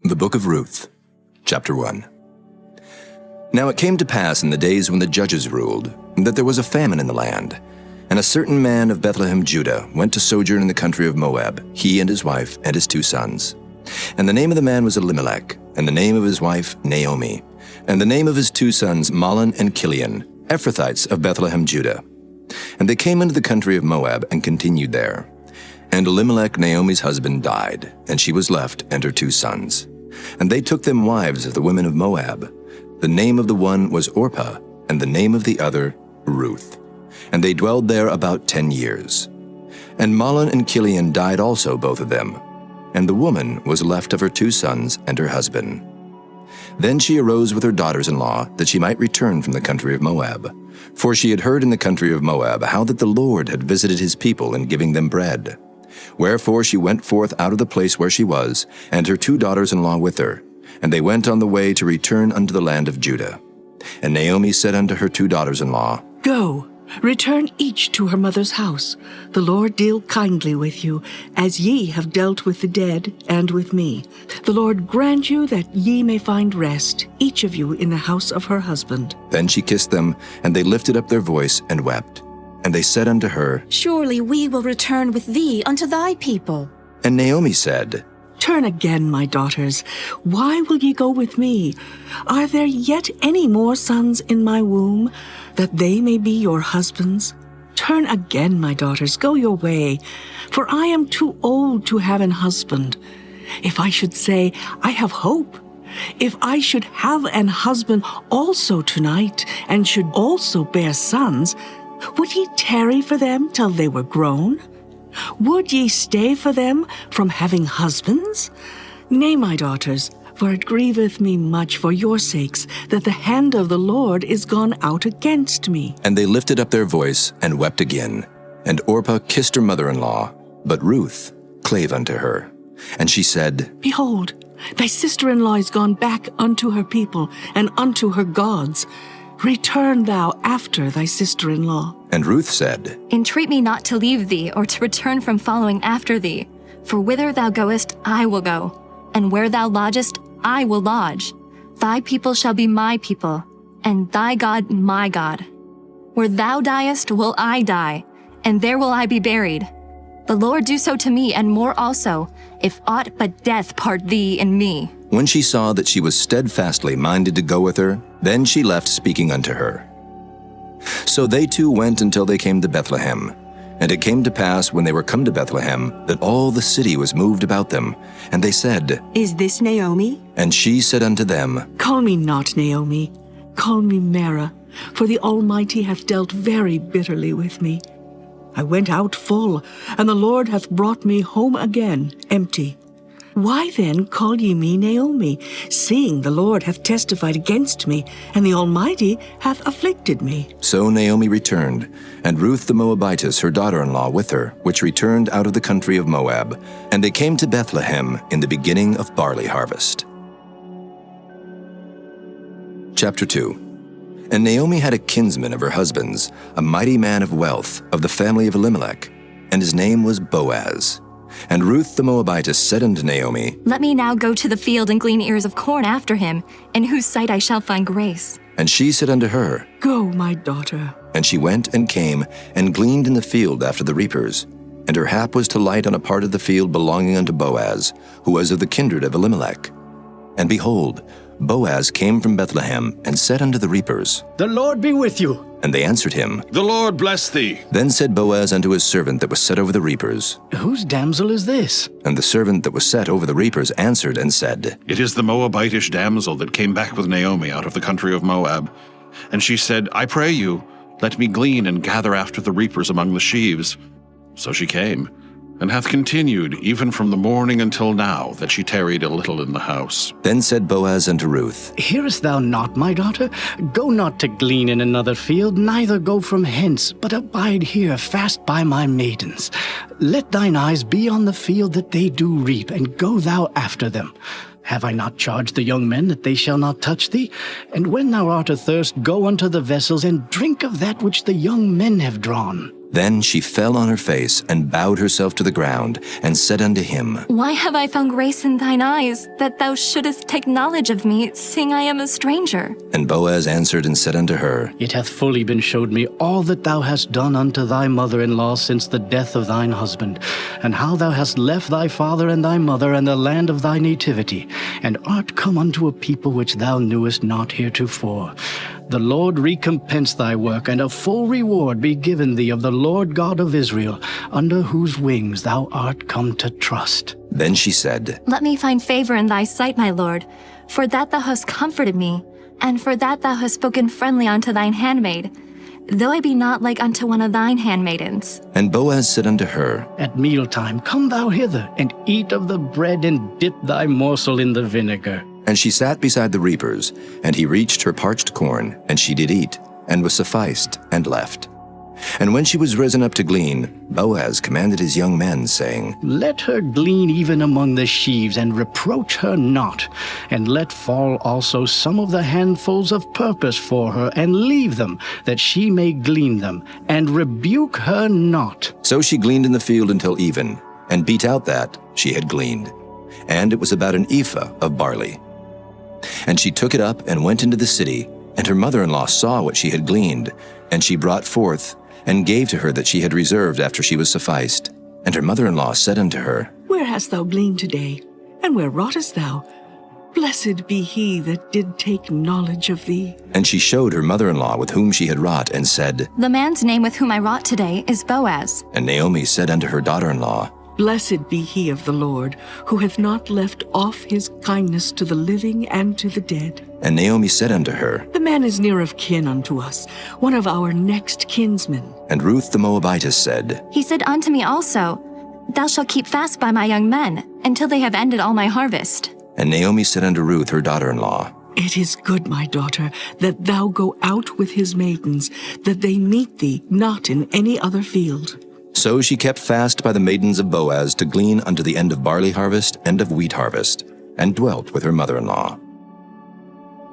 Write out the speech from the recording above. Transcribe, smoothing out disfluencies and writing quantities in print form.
The Book of Ruth, Chapter 1. Now it came to pass in the days when the judges ruled, that there was a famine in the land. And a certain man of Bethlehem, Judah, went to sojourn in the country of Moab, he and his wife and his 2 sons. And the name of the man was Elimelech, and the name of his wife Naomi, and the name of his 2 sons Mahlon and Chilion, Ephrathites of Bethlehem, Judah. And they came into the country of Moab and continued there. And Elimelech, Naomi's husband, died, and she was left and her 2 sons. And they took them wives of the women of Moab. The name of the one was Orpah, and the name of the other Ruth. And they dwelled there about 10 years. And Mahlon and Chilion died also, both of them. And the woman was left of her 2 sons and her husband. Then she arose with her daughters-in-law, that she might return from the country of Moab. For she had heard in the country of Moab how that the Lord had visited his people in giving them bread. Wherefore she went forth out of the place where she was, and her 2 daughters-in-law with her. And they went on the way to return unto the land of Judah. And Naomi said unto her 2 daughters-in-law, Go, return each to her mother's house. The Lord deal kindly with you, as ye have dealt with the dead and with me. The Lord grant you that ye may find rest, each of you in the house of her husband. Then she kissed them, and they lifted up their voice and wept. And they said unto her, Surely we will return with thee unto thy people. And Naomi said, Turn again, my daughters. Why will ye go with me? Are there yet any more sons in my womb, that they may be your husbands? Turn again, my daughters, go your way, for I am too old to have an husband. If I should say, I have hope, if I should have an husband also tonight, and should also bear sons, would ye tarry for them till they were grown? Would ye stay for them from having husbands? Nay, my daughters, for it grieveth me much for your sakes that the hand of the Lord is gone out against me. And they lifted up their voice and wept again. And Orpah kissed her mother-in-law, but Ruth clave unto her. And she said, Behold, thy sister-in-law is gone back unto her people and unto her gods. Return thou after thy sister-in-law. And Ruth said, Entreat me not to leave thee, or to return from following after thee. For whither thou goest, I will go, and where thou lodgest, I will lodge. Thy people shall be my people, and thy God my God. Where thou diest will I die, and there will I be buried. The Lord do so to me, and more also, if aught but death part thee and me. When she saw that she was steadfastly minded to go with her, then she left speaking unto her. So they 2 went until they came to Bethlehem. And it came to pass, when they were come to Bethlehem, that all the city was moved about them. And they said, Is this Naomi? And she said unto them, Call me not Naomi, call me Mara, for the Almighty hath dealt very bitterly with me. I went out full, and the Lord hath brought me home again empty. Why then call ye me Naomi, seeing the Lord hath testified against me, and the Almighty hath afflicted me? So Naomi returned, and Ruth the Moabitess her daughter-in-law with her, which returned out of the country of Moab. And they came to Bethlehem in the beginning of barley harvest. Chapter 2. And Naomi had a kinsman of her husband's, a mighty man of wealth, of the family of Elimelech, and his name was Boaz. And Ruth the Moabitess said unto Naomi, Let me now go to the field and glean ears of corn after him, in whose sight I shall find grace. And she said unto her, Go, my daughter. And she went and came, and gleaned in the field after the reapers. And her hap was to light on a part of the field belonging unto Boaz, who was of the kindred of Elimelech. And behold, Boaz came from Bethlehem, and said unto the reapers, The Lord be with you. And they answered him, The Lord bless thee. Then said Boaz unto his servant that was set over the reapers. Whose damsel is this? And the servant that was set over the reapers answered and said, It is the Moabitish damsel that came back with Naomi out of the country of Moab. And she said, I pray you, let me glean and gather after the reapers among the sheaves. So she came, and hath continued even from the morning until now, that she tarried a little in the house. Then said Boaz unto Ruth, Hearest thou not, my daughter? Go not to glean in another field, neither go from hence, but abide here fast by my maidens. Let thine eyes be on the field that they do reap, and go thou after them. Have I not charged the young men that they shall not touch thee? And when thou art athirst, go unto the vessels, and drink of that which the young men have drawn. Then she fell on her face and bowed herself to the ground, and said unto him, Why have I found grace in thine eyes, that thou shouldest take knowledge of me, seeing I am a stranger? And Boaz answered and said unto her, It hath fully been showed me all that thou hast done unto thy mother-in-law since the death of thine husband, and how thou hast left thy father and thy mother and the land of thy nativity, and art come unto a people which thou knewest not heretofore. The Lord recompense thy work, and a full reward be given thee of the Lord God of Israel, under whose wings thou art come to trust. Then she said, Let me find favor in thy sight, my lord, for that thou hast comforted me, and for that thou hast spoken friendly unto thine handmaid, though I be not like unto one of thine handmaidens. And Boaz said unto her, At mealtime come thou hither, and eat of the bread, and dip thy morsel in the vinegar. And she sat beside the reapers, and he reached her parched corn, and she did eat, and was sufficed, and left. And when she was risen up to glean, Boaz commanded his young men, saying, Let her glean even among the sheaves, and reproach her not. And let fall also some of the handfuls of purpose for her, and leave them, that she may glean them, and rebuke her not. So she gleaned in the field until even, and beat out that she had gleaned. And it was about an ephah of barley. And she took it up and went into the city, and her mother-in-law saw what she had gleaned, and she brought forth, and gave to her that she had reserved after she was sufficed. And her mother-in-law said unto her, Where hast thou gleaned today? And where wroughtest thou? Blessed be he that did take knowledge of thee. And she showed her mother-in-law with whom she had wrought, and said, The man's name with whom I wrought today is Boaz. And Naomi said unto her daughter-in-law, Blessed be he of the Lord, who hath not left off his kindness to the living and to the dead. And Naomi said unto her, The man is near of kin unto us, one of our next kinsmen. And Ruth the Moabitess said, He said unto me also, Thou shalt keep fast by my young men, until they have ended all my harvest. And Naomi said unto Ruth her daughter-in-law, It is good, my daughter, that thou go out with his maidens, that they meet thee not in any other field. So she kept fast by the maidens of Boaz to glean unto the end of barley harvest and of wheat harvest, and dwelt with her mother-in-law.